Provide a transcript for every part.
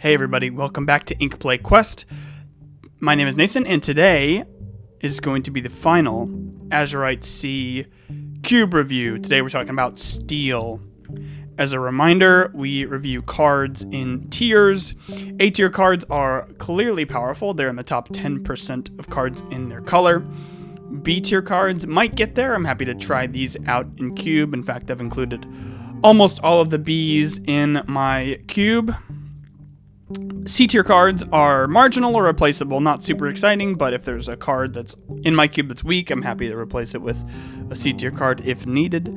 Hey everybody, welcome back to Ink Play Quest. My name is Nathan, and today is going to be the final Azurite Sea cube review. Today we're talking about steel. As a reminder, we review cards in tiers. A tier cards are clearly powerful. They're in the top 10% of cards in their color. B tier cards might get there. I'm happy to try these out in cube. In fact, I've included almost all of the Bs in my cube. C tier cards are marginal or replaceable, not super exciting, but if there's a card that's in my cube that's weak, I'm happy to replace it with a C tier card if needed.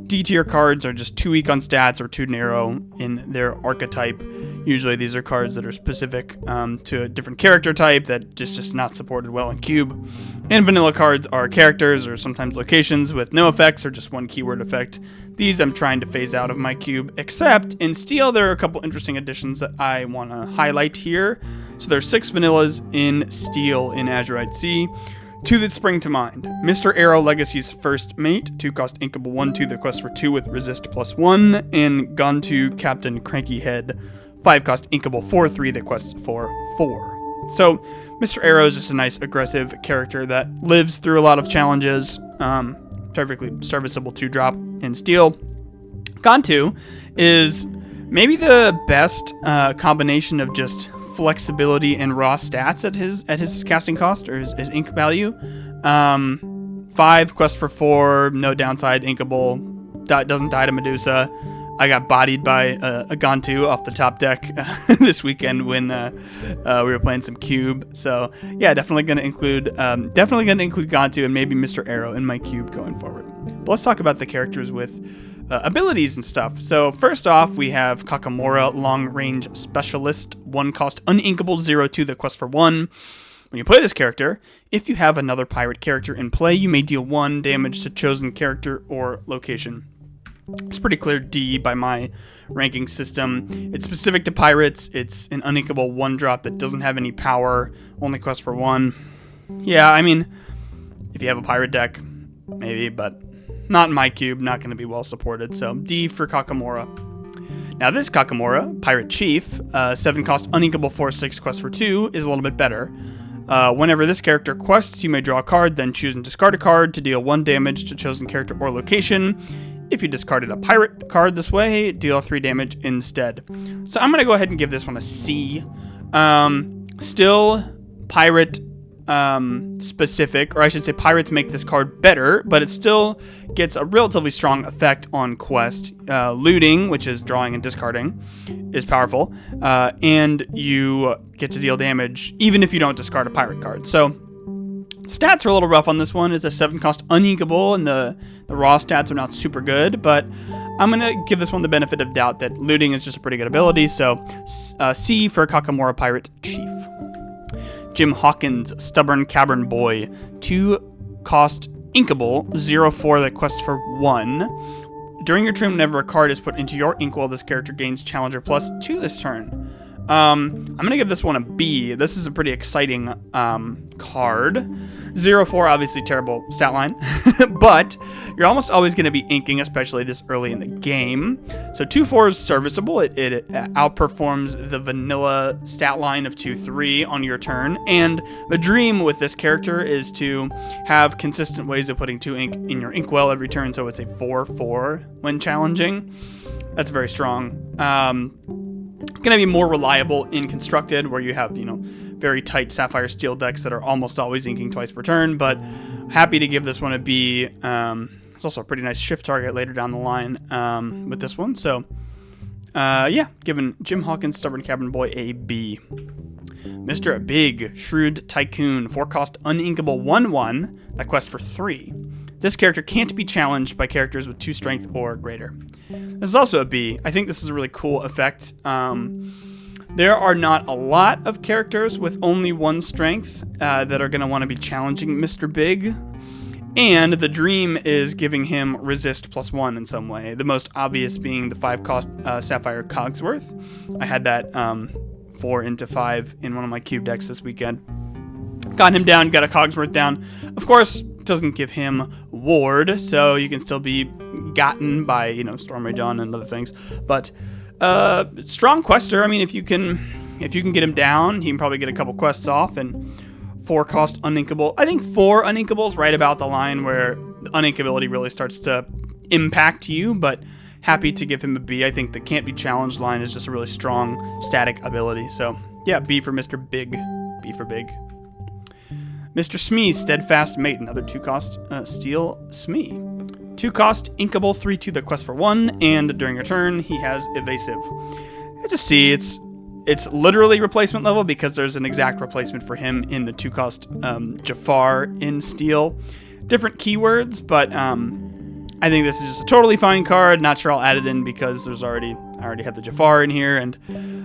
D tier cards are just too weak on stats or too narrow in their archetype. Usually these are cards that are specific to a different character type that just not supported well in cube. And vanilla cards are characters or sometimes locations with no effects or just one keyword effect. These I'm trying to phase out of my cube, except in steel there are a couple interesting additions that I want to highlight here. So there's 6 vanillas in steel in Azurite Sea. 2 that spring to mind. Mr. Arrow Legacy's First Mate, 2 cost inkable 1/2 that quest for 2 with resist +1, and Gone to Captain Cranky Head, 5 cost inkable 4/3 that quests for 4. So Mr. Arrow is just a nice aggressive character that lives through a lot of challenges. Perfectly serviceable 2-drop in steel. Gone to is maybe the best combination of just flexibility and raw stats at his casting cost or his ink value. 5 quest for 4, no downside, inkable, doesn't die to Medusa. I got bodied by a Gantu off the top deck this weekend when we were playing some cube. So yeah, definitely gonna include Gantu and maybe Mr. Arrow in my cube going forward. But let's talk about the characters with abilities and stuff. So first off, we have Kakamora, Long Range Specialist, 1 cost uninkable 0/2 that quest for 1. When you play this character, if you have another pirate character in play, you may deal 1 damage to chosen character or location. It's pretty clear D by my ranking system. It's specific to pirates. It's an uninkable 1-drop that doesn't have any power, only quest for 1. Yeah, I mean, if you have a pirate deck, maybe, but not in my cube, not going to be well supported. So D for Kakamora. Now this Kakamora, Pirate Chief, 7 cost uninkable 4/6 quest for 2 is a little bit better. Whenever this character quests, you may draw a card, then choose and discard a card to deal 1 damage to chosen character or location. If you discarded a pirate card this way, deal 3 damage instead. So I'm going to go ahead and give this one a C. Still pirate specific, or I should say pirates make this card better, but it still gets a relatively strong effect on quest. Looting, which is drawing and discarding, is powerful, and you get to deal damage even if you don't discard a pirate card. So stats are a little rough on this one. It's a 7 cost uninkable, and the raw stats are not super good, but I'm going to give this one the benefit of doubt that looting is just a pretty good ability, so C for Kakamora Pirate Chief. Jim Hawkins, Stubborn Cavern Boy, 2 cost inkable, 0/4 that quests for 1. During your turn, whenever a card is put into your inkwell, this character gains Challenger +2 this turn. I'm going to give this one a B. This is a pretty exciting card. 0/4, obviously terrible stat line, but you're almost always going to be inking, especially this early in the game. So 2/4 is serviceable. It outperforms the vanilla stat line of 2/3 on your turn, and the dream with this character is to have consistent ways of putting 2 ink in your inkwell every turn, so it's a 4/4 when challenging. That's very strong. Going to be more reliable in Constructed, where you have, very tight Sapphire Steel decks that are almost always inking twice per turn, but happy to give this one a B. It's also a pretty nice shift target later down the line with this one. So, yeah, giving Jim Hawkins, Stubborn Cavern Boy, a B. Mr. Big Shrewd Tycoon, 4 cost uninkable 1/1 that quest for 3. This character can't be challenged by characters with 2 strength or greater. This is also a B. I think this is a really cool effect. There are not a lot of characters with only 1 strength that are going to want to be challenging Mr. Big. And the dream is giving him resist +1 in some way. The most obvious being the 5 cost Sapphire Cogsworth. I had that 4 into 5 in one of my cube decks this weekend. Got him down, got a Cogsworth down. Of course, doesn't give him ward, so you can still be gotten by, Storm Rage On and other things. But strong quester. I mean, if you can If you can get him down, he can probably get a couple quests off, and 4 cost uninkable. I think 4 uninkable is right about the line where the uninkability really starts to impact you, but happy to give him a B. I think the can't be challenged line is just a really strong static ability. So yeah, B for Mr. Big. B for Big. Mr. Smee, Steadfast Mate, another 2 cost Steel Smee. 2 cost inkable, 3/2 the quest for 1, and during your turn he has evasive. It's a C. It's literally replacement level because there's an exact replacement for him in the 2 cost Jafar in Steel. Different keywords, but I think this is just a totally fine card. Not sure I'll add it in because I already have the Jafar in here, and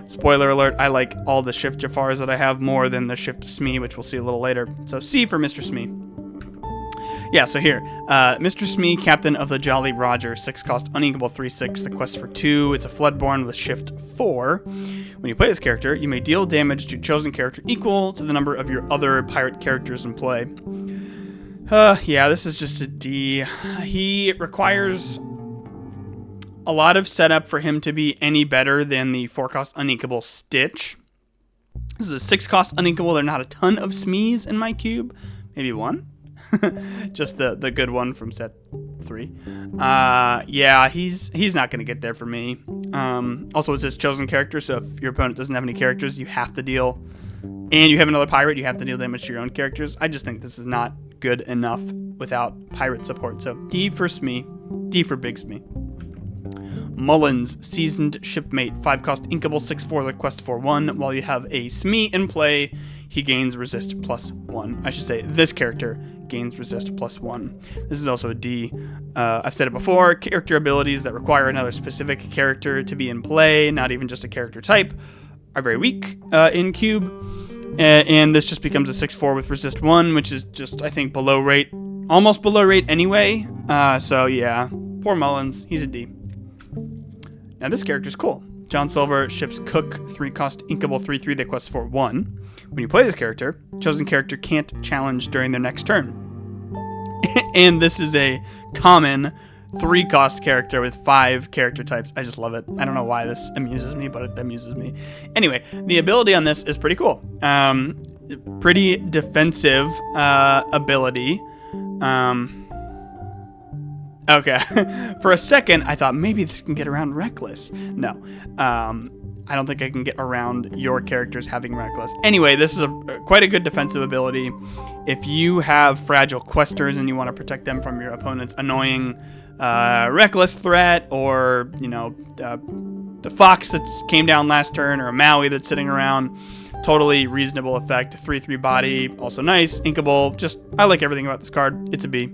spoiler alert, I like all the Shift Jafars that I have more than the Shift Smee, which we'll see a little later. So C for Mr. Smee. Yeah, so here, Mr. Smee, Captain of the Jolly Roger, 6 cost, uninkable, 3/6, the quest for 2. It's a Floodborn with Shift 4. When you play this character, you may deal damage to chosen character equal to the number of your other pirate characters in play. Yeah, this is just a D. He requires a lot of setup for him to be any better than the 4 cost uninkable Stitch. This is a 6 cost uninkable. There are not a ton of Smees in my cube. Maybe 1. Just the good one from set 3. Yeah, he's not going to get there for me. Also, it's his chosen character, so if your opponent doesn't have any characters, you have to deal, and you have another pirate, you have to deal damage to your own characters. I just think this is not good enough without pirate support. So D for Smee. D for Big Smee. Mullins, Seasoned Shipmate, 5 cost inkable, 6/4 the quest for 1. While you have a Smee in play, he gains resist +1. I should say this character gains resist +1. This is also a D. I've said it before, character abilities that require another specific character to be in play, not even just a character type, are very weak in cube. And this just becomes a 6/4 with resist 1, which is just, I think, below rate. Almost below rate anyway. So yeah, poor Mullins. He's a D. Now this character's cool. John Silver, Ship's Cook, 3 cost inkable, 3/3 the quest for 1. When you play this character, chosen character can't challenge during their next turn. And this is a common 3 cost character with 5 character types. I just love it. I don't know why this amuses me, but it amuses me. Anyway, the ability on this is pretty cool. Pretty defensive ability. Okay. For a second, I thought maybe this can get around Reckless. No. I don't think I can get around your characters having Reckless. Anyway, this is quite a good defensive ability. If you have fragile questers and you want to protect them from your opponent's annoying Reckless threat, or, you know, the Fox that came down last turn, or a Maui that's sitting around, totally reasonable effect. 3/3 body, also nice. Inkable, just, I like everything about this card. It's a B.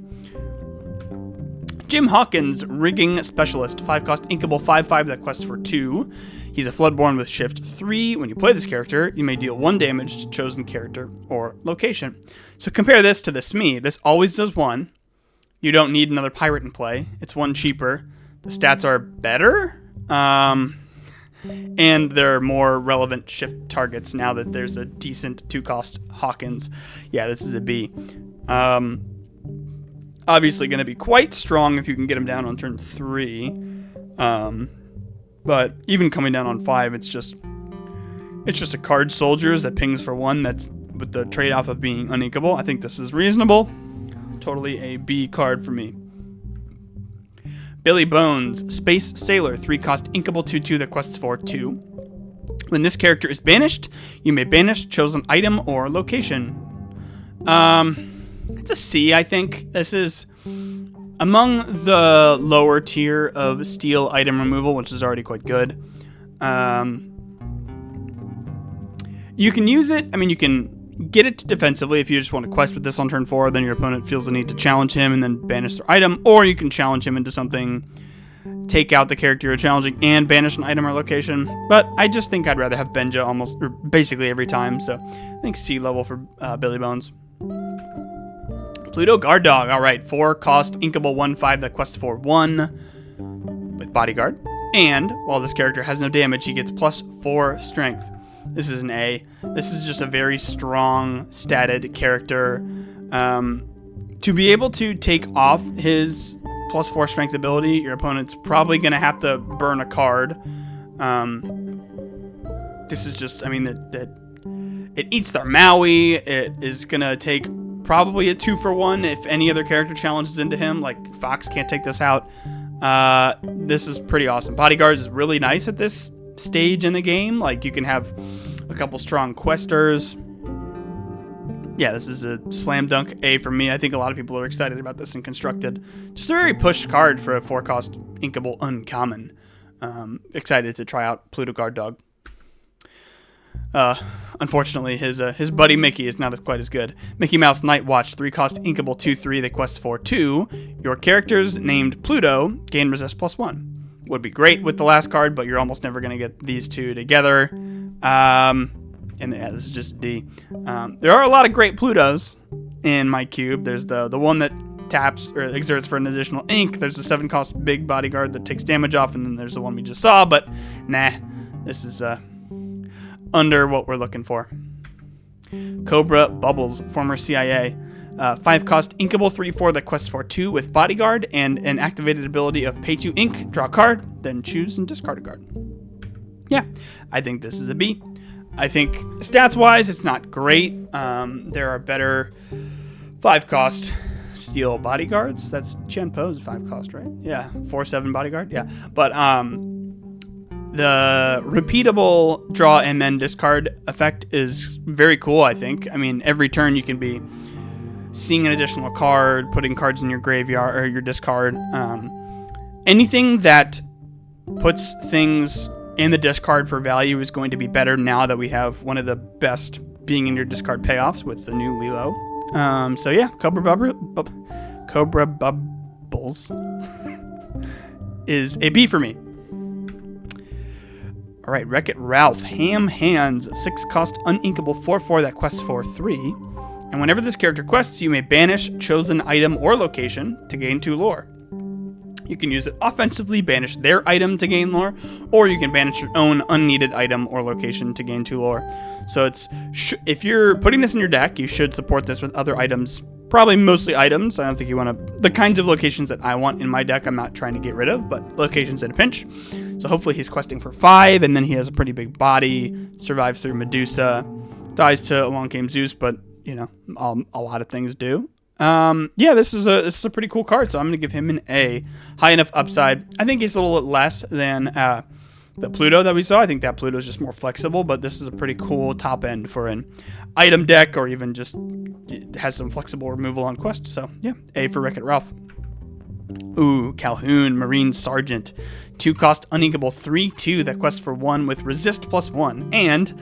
Jim Hawkins, Rigging Specialist, 5 cost inkable, 5/5 that quests for 2. He's a Floodborn with Shift 3. When you play this character, you may deal 1 damage to chosen character or location. So compare this to the Smee. This always does 1. You don't need another pirate in play. It's 1 cheaper. The stats are better. And there are more relevant shift targets now that there's a decent 2 cost Hawkins. Yeah, this is a B. Obviously going to be quite strong if you can get him down on turn 3. But even coming down on 5, it's just a card soldiers that pings for 1. That's with the trade-off of being uninkable. I think this is reasonable. Totally a B card for me. Billy Bones, Space Sailor, 3 cost inkable, 2/2 that quests for 2. When this character is banished, you may banish chosen item or location. It's a C, I think. This is among the lower tier of steel item removal, which is already quite good. You can use it. I mean, you can get it defensively if you just want to quest with this on turn 4. Then your opponent feels the need to challenge him and then banish their item. Or you can challenge him into something, take out the character you're challenging, and banish an item or location. But I just think I'd rather have Benja almost, or basically every time. So I think C level for Billy Bones. Pluto Guard Dog. All right, 4 cost inkable, 1/5 that quests for 1 with Bodyguard. And while this character has no damage, he gets +4 strength. This is an A. This is just a very strong statted character. To be able to take off his +4 strength ability, your opponent's probably going to have to burn a card. This is just, I mean, that it eats their Maui. It is going to take probably a 2-for-1 if any other character challenges into him. Like, Fox can't take this out. This is pretty awesome. Bodyguards is really nice at this stage in the game. Like, you can have a couple strong questers. Yeah, this is a slam dunk A for me. I think a lot of people are excited about this in Constructed. Just a very pushed card for a 4-cost inkable uncommon. Excited to try out Pluto Guard Dog. Unfortunately, his buddy Mickey is not quite as good. Mickey Mouse Night Watch, 3-cost inkable 2/3 that quests for 2. Your characters named Pluto gain resist +1. Would be great with the last card, but you're almost never going to get these two together. And yeah, this is just D. There are a lot of great Plutos in my cube. There's the one that taps or exerts for an additional ink. There's the 7-cost big bodyguard that takes damage off, and then there's the one we just saw. But nah, this is under what we're looking for. Cobra Bubbles, former CIA. 5-cost inkable 3/4 that quests for 2 with bodyguard and an activated ability of pay 2 ink, draw a card, then choose and discard a card. Yeah, I think this is a B. I think stats-wise, it's not great. There are better 5-cost steel bodyguards. That's Chen Po's 5-cost, right? Yeah, 4/7 bodyguard. Yeah, but the repeatable draw and then discard effect is very cool, I think. I mean, every turn you can be seeing an additional card, putting cards in your graveyard or your discard. Anything that puts things in the discard for value is going to be better now that we have one of the best being in your discard payoffs with the new Lilo. So yeah, Cobra Bubbles is a B for me. All right, Wreck-It Ralph, Ham Hands, 6-cost uninkable 4/4 that quests for 3. And whenever this character quests, you may banish chosen item or location to gain 2 lore. You can use it offensively, banish their item to gain lore, or you can banish your own unneeded item or location to gain 2 lore. So if you're putting this in your deck, you should support this with other items, probably mostly items. I don't think you want to, the kinds of locations that I want in my deck, I'm not trying to get rid of, but locations in a pinch. So hopefully he's questing for 5, and then he has a pretty big body, survives through Medusa, dies to a long game Zeus, but you know, a lot of things do. Yeah, this is a pretty cool card, so I'm going to give him an A. High enough upside. I think he's a little less than the Pluto that we saw. I think that Pluto is just more flexible, but this is a pretty cool top end for an item deck, or even just it has some flexible removal on quest. So yeah, A for Wreck-It Ralph. Ooh, Calhoun, Marine Sergeant. 2-cost uninkable 3/2 that quests for 1 with resist +1. And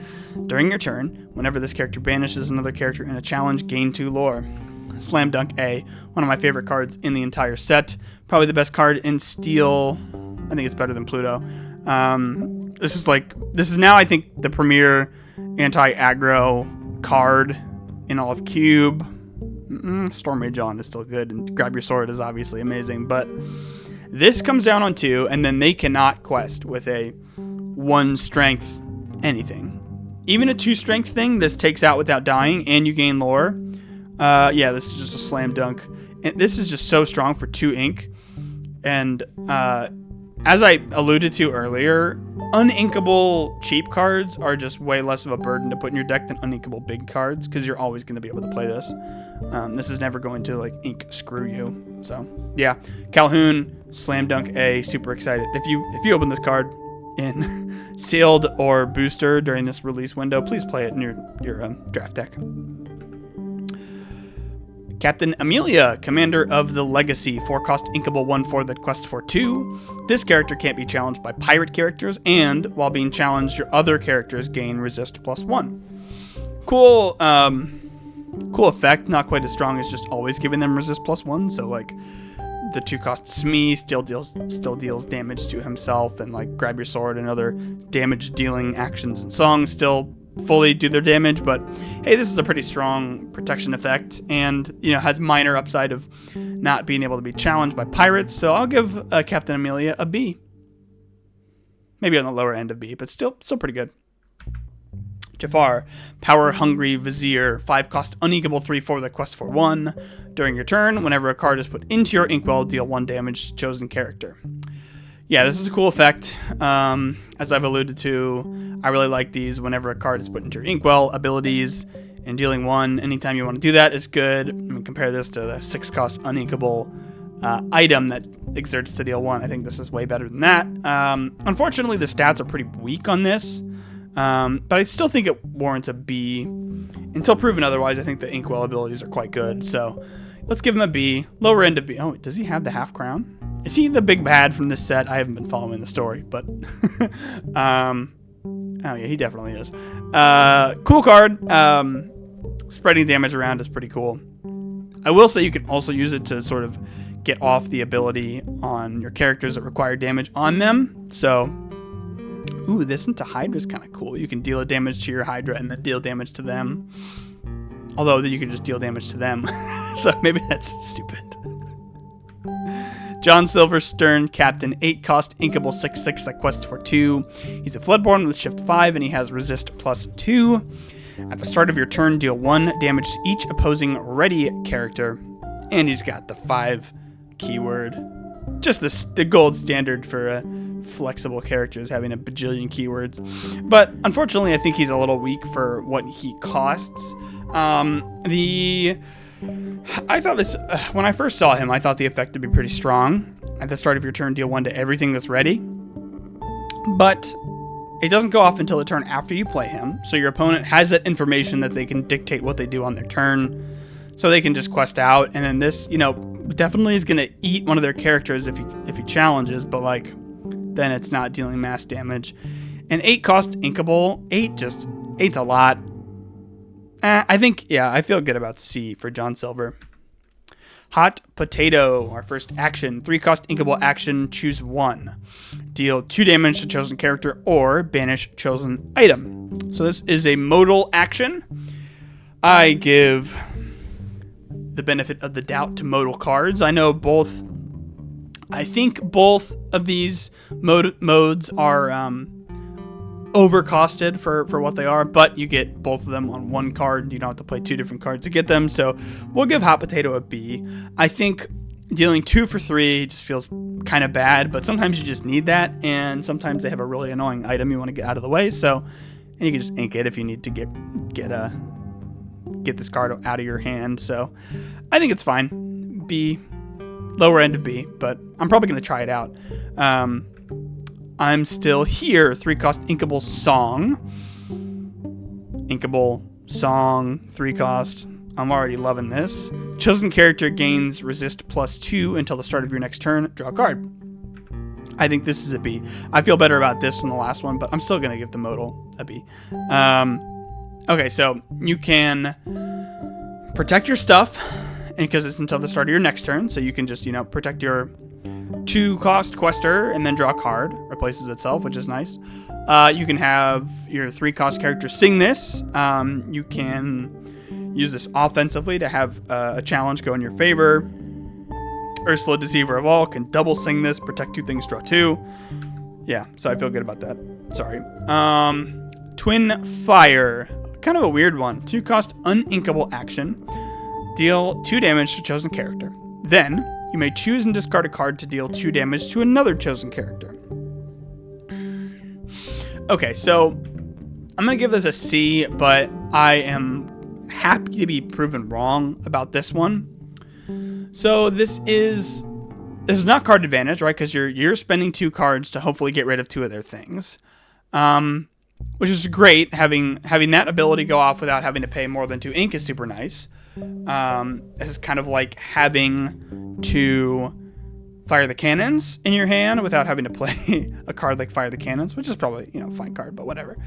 during your turn, whenever this character banishes another character in a challenge, gain 2 lore. Slam dunk A. One of my favorite cards in the entire set. Probably the best card in Steel. I think it's better than Pluto. This is now, I think, the premier anti-aggro card in all of Cube. Storm Rage On is still good, and Grab Your Sword is obviously amazing, but this comes down on 2, and then they cannot quest with a 1 strength anything. Even a 2 strength thing, this takes out without dying, and you gain lore. Yeah, this is just a slam dunk. And this is just so strong for 2 ink. And as I alluded to earlier, uninkable cheap cards are just way less of a burden to put in your deck than uninkable big cards, because you're always going to be able to play this. This is never going to like ink screw you. So yeah, Calhoun, slam dunk A, super excited. If you open this card in sealed or booster during this release window, please play it in your draft deck. Captain Amelia, Commander of the Legacy, 4-cost inkable 1/4 that quests for 2. This character can't be challenged by pirate characters, and while being challenged, your other characters gain resist +1. Cool, cool effect. Not quite as strong as just always giving them resist +1. So like the 2-cost Smee still deals damage to himself, and like Grab Your Sword and other damage dealing actions and songs still fully do their damage, but hey, this is a pretty strong protection effect, and you know, has minor upside of not being able to be challenged by pirates. So I'll give Captain Amelia a B. Maybe on the lower end of B, but still pretty good. Jafar, Power Hungry Vizier, 5-cost uninkable 3/4 that quests for 1. During your turn, whenever a card is put into your inkwell, deal 1 damage to chosen character. Yeah, this is a cool effect. As I've alluded to, I really like these whenever a card is put into your Inkwell abilities and dealing 1. Anytime you want to do that is good. I mean, compare this to the 6-cost uninkable item that exerts to deal 1. I think this is way better than that. Unfortunately, the stats are pretty weak on this, but I still think it warrants a B. Until proven otherwise, I think the Inkwell abilities are quite good. So let's give him a B. Lower end of B. Oh, does he have the half crown? Is he the big bad from this set? I haven't been following the story, but oh yeah, he definitely is. Cool card. Spreading damage around is pretty cool. I will say you can also use it to sort of get off the ability on your characters that require damage on them. So, ooh, this into Hydra is kind of cool. You can deal a damage to your Hydra and then deal damage to them. Although you can just deal damage to them. So maybe that's stupid. John Silverstern, Captain, 8-cost, inkable 6/6 that quests for 2. He's a Floodborn with Shift 5, and he has Resist +2. At the start of your turn, deal 1 damage to each opposing ready character. And he's got the 5 keyword. Just the gold standard for flexible characters, having a bajillion keywords. But unfortunately, I think he's a little weak for what he costs. I thought this, when I first saw him, I thought the effect would be pretty strong. At the start of your turn, deal 1 to everything that's ready. But it doesn't go off until the turn after you play him. So your opponent has that information that they can dictate what they do on their turn. So they can just quest out. And then this, definitely is going to eat one of their characters if he challenges. But, then it's not dealing mass damage. And 8-cost inkable. 8's a lot. I think, I feel good about C for John Silver. Hot Potato, our first action. 3-cost inkable action, choose 1. Deal 2 damage to chosen character or banish chosen item. So this is a modal action. I give the benefit of the doubt to modal cards. I think both of these modes are overcosted for what they are, but you get both of them on one card. You don't have to play 2 different cards to get them, so we'll give Hot Potato a B. I think dealing 2 for 3 just feels kind of bad, but sometimes you just need that, and sometimes they have a really annoying item you want to get out of the way, and you can just ink it if you need to get this card out of your hand. So I think it's fine. B, lower end of B, but I'm probably going to try it out. I'm still here. 3-cost inkable song. Inkable song, 3-cost. I'm already loving this. Chosen character gains resist +2 until the start of your next turn. Draw a card. I think this is a B. I feel better about this than the last one, but I'm still going to give the modal a B. Okay, so you can protect your stuff because it's until the start of your next turn. So you can just, protect your 2-cost quester and then draw a card. Replaces itself, which is nice. You can have your 3-cost character sing this. You can use this offensively to have a challenge go in your favor. Ursula, Deceiver of All, can double sing this, protect 2 things, draw 2. Yeah, so I feel good about that. Sorry. Twin Fire. Kind of a weird one. 2-cost uninkable action. Deal 2 damage to chosen character. Then, you may choose and discard a card to deal 2 damage to another chosen character. Okay, so I'm going to give this a C, but I am happy to be proven wrong about this one. So this is not card advantage, right? Because you're spending 2 cards to hopefully get rid of 2 of their things. Which is great. Having that ability go off without having to pay more than 2 ink is super nice. It's kind of like having to fire the cannons in your hand without having to play a card like Fire the Cannons, which is probably, a fine card, but whatever.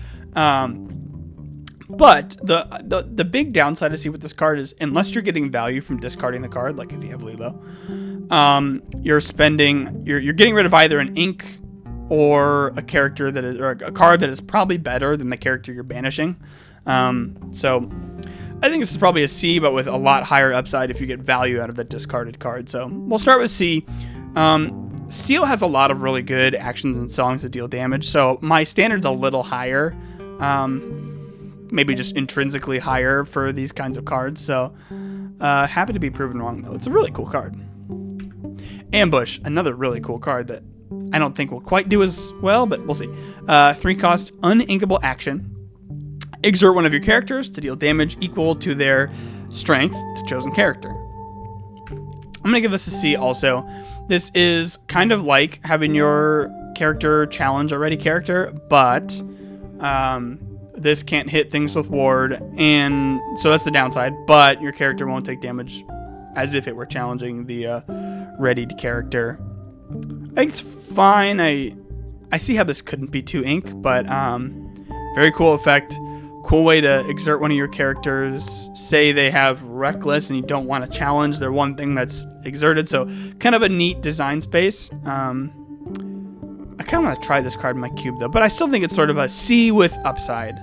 But the big downside I see with this card is unless you're getting value from discarding the card, like if you have Lilo, you're getting rid of either an ink or a character or a card that is probably better than the character you're banishing. So I think this is probably a C, but with a lot higher upside if you get value out of that discarded card. So we'll start with C. Steel has a lot of really good actions and songs that deal damage, so my standard's a little higher. Maybe just intrinsically higher for these kinds of cards. So happy to be proven wrong, though. It's a really cool card. Ambush, another really cool card that I don't think will quite do as well, but we'll see. 3 cost uninkable action. Exert one of your characters to deal damage equal to their strength to chosen character. I'm going to give this a C also. This is kind of like having your character challenge a ready character, but this can't hit things with ward, and so that's the downside, but your character won't take damage as if it were challenging the readied character. I think it's fine. I see how this couldn't be 2 ink, but very cool effect. Cool way to exert one of your characters. Say they have reckless and you don't want to challenge their one thing that's exerted, so kind of a neat design space. I kind of want to try this card in my cube though, but I still think it's sort of a C with upside.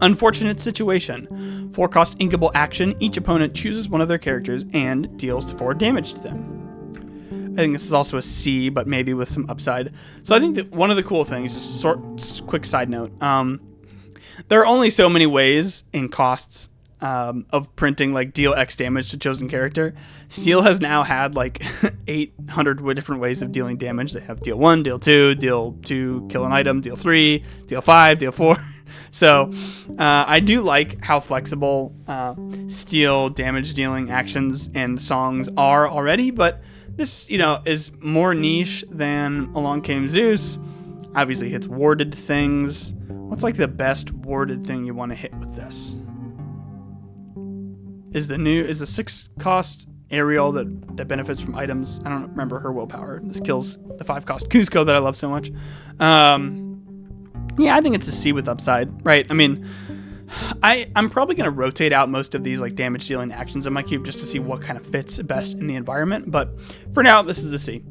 Unfortunate situation. 4 cost inkable action. Each opponent chooses one of their characters and deals 4 damage to them. I think this is also a C, but maybe with some upside. So I think that one of the cool things, just quick side note, there are only so many ways in costs of printing like deal X damage to chosen character. Steel has now had like 800 different ways of dealing damage. They have deal 1, deal 2, deal 2, kill an item, deal 3, deal 5, deal 4. So I do like how flexible Steel damage dealing actions and songs are already, but this, is more niche than Along Came Zeus. Obviously hits warded things. What's like the best warded thing you want to hit with this? Is the 6 cost Ariel that benefits from items? I don't remember her willpower. This kills the 5 cost Cusco that I love so much. Yeah, I think it's a C with upside, right? I mean, I'm probably going to rotate out most of these like damage dealing actions in my cube just to see what kind of fits best in the environment. But for now, this is a C.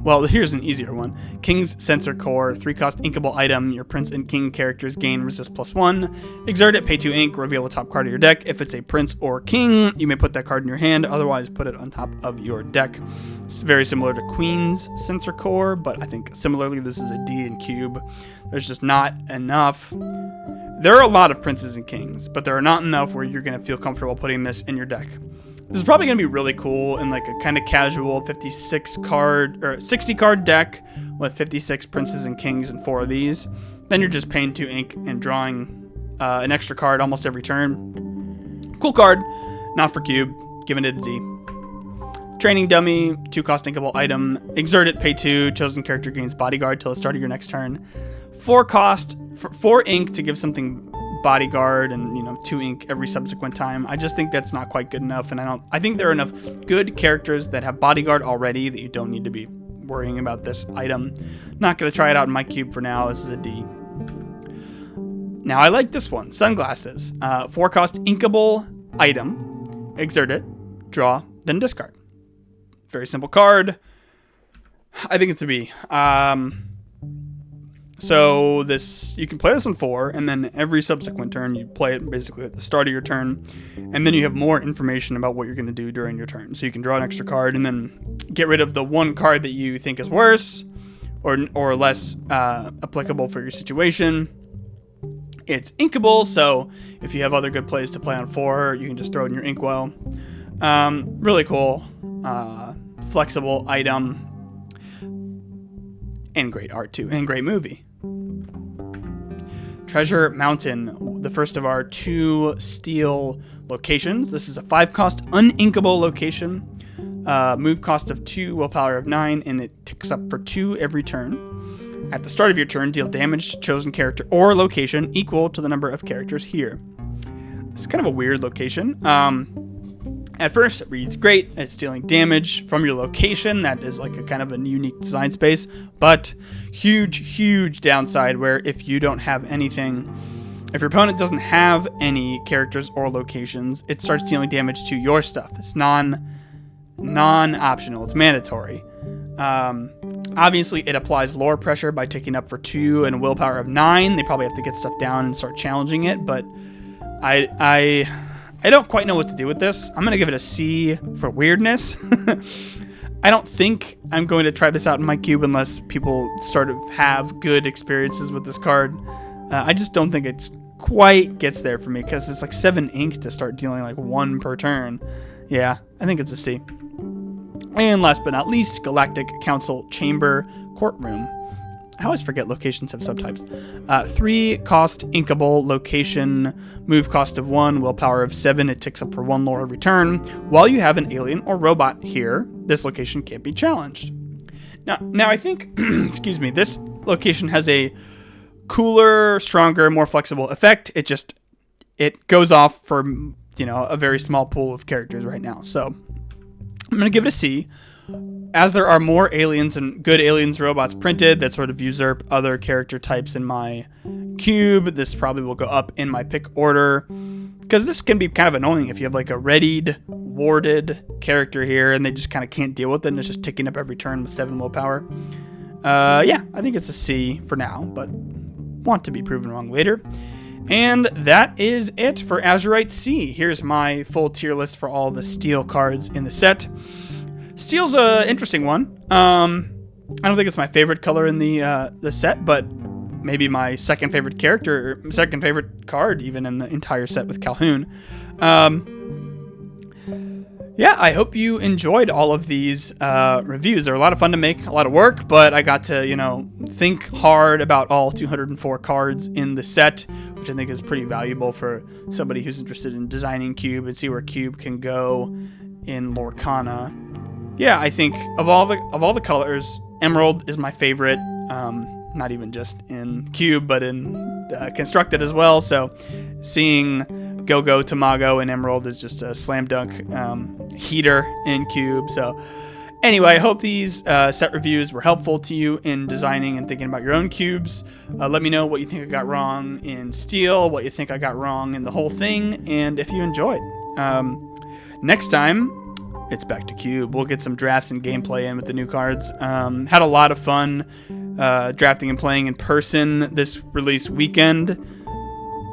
Well, here's an easier one. King's Sensor Core, 3 cost inkable item. Your prince and king characters gain resist +1. Exert it, pay 2 ink, reveal the top card of your deck. If it's a prince or king, you may put that card in your hand. Otherwise, put it on top of your deck. It's very similar to Queen's Sensor Core, but I think similarly, this is a D in cube. There's just not enough. There are a lot of princes and kings, but there are not enough where you're going to feel comfortable putting this in your deck. This is probably going to be really cool in like a kind of casual 56 card or 60 card deck with 56 princes and kings and 4 of these. Then you're just paying 2 ink and drawing an extra card almost every turn. Cool card, not for cube, giving it a D. Training dummy, 2 cost inkable item. Exert it, pay 2, chosen character gains bodyguard till the start of your next turn. 4 cost, 4 ink to give something bodyguard and 2 ink every subsequent time. I just think that's not quite good enough, and I think there are enough good characters that have bodyguard already that you don't need to be worrying about this item. Not going to try it out in my cube for now. This is a D. Now I like this one, sunglasses. 4 cost inkable item. Exert it, draw, then discard. Very simple card. I think it's a B. So this, you can play this on 4, and then every subsequent turn you play it basically at the start of your turn, and then you have more information about what you're going to do during your turn. So you can draw an extra card and then get rid of the one card that you think is worse or less applicable for your situation. It's inkable, so if you have other good plays to play on 4, you can just throw it in your inkwell. Really cool, flexible item, and great art too, and great movie. Treasure Mountain, the first of our 2 steel locations. This is a 5 cost uninkable location. Move cost of 2, willpower of 9, and it ticks up for 2 every turn. At the start of your turn, deal damage to chosen character or location equal to the number of characters here. It's kind of a weird location. At first, it reads great. It's dealing damage from your location. That is like a kind of a unique design space, but huge downside where if you don't have anything, if your opponent doesn't have any characters or locations, it starts dealing damage to your stuff. It's non-optional. It's mandatory. Obviously, it applies lore pressure by ticking up for 2 and a willpower of 9. They probably have to get stuff down and start challenging it, but I don't quite know what to do with this. I'm going to give it a C for weirdness. I don't think I'm going to try this out in my cube unless people sort of have good experiences with this card. I just don't think it quite gets there for me because it's like 7 ink to start dealing like 1 per turn. Yeah, I think it's a C. And last but not least, Galactic Council Chamber Courtroom. I always forget locations have subtypes. 3 cost inkable location, move cost of 1, willpower of 7. It ticks up for 1 lore every turn. While you have an alien or robot here, this location can't be challenged. Now I think, excuse me, this location has a cooler, stronger, more flexible effect. It goes off for, a very small pool of characters right now. So I'm going to give it a C. As there are more aliens and good aliens robots printed that sort of usurp other character types in my cube, this probably will go up in my pick order, because this can be kind of annoying if you have like a readied, warded character here and they just kind of can't deal with it and it's just ticking up every turn with 7 willpower. Yeah, I think it's a C for now, but want to be proven wrong later. And that is it for Azurite Sea. Here's my full tier list for all the steel cards in the set. Steel's an interesting one. I don't think it's my favorite color in the set, but maybe my second favorite character, or second favorite card even in the entire set with Calhoun. Yeah, I hope you enjoyed all of these reviews. They're a lot of fun to make, a lot of work, but I got to, think hard about all 204 cards in the set, which I think is pretty valuable for somebody who's interested in designing Cube and see where Cube can go in Lorcana. Yeah, I think of all the colors, Emerald is my favorite. Not even just in Cube, but in Constructed as well. So seeing Go-Go, Tamago, and Emerald is just a slam dunk heater in Cube. So anyway, I hope these set reviews were helpful to you in designing and thinking about your own cubes. Let me know what you think I got wrong in Steel, what you think I got wrong in the whole thing, and if you enjoyed. Next time, it's back to Cube. We'll get some drafts and gameplay in with the new cards. Had a lot of fun drafting and playing in person this release weekend.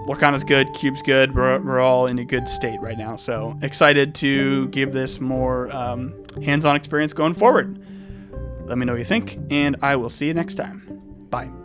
Lorcana's good, Cube's good. We're all in a good state right now. So excited to give this more hands-on experience going forward. Let me know what you think, and I will see you next time. Bye.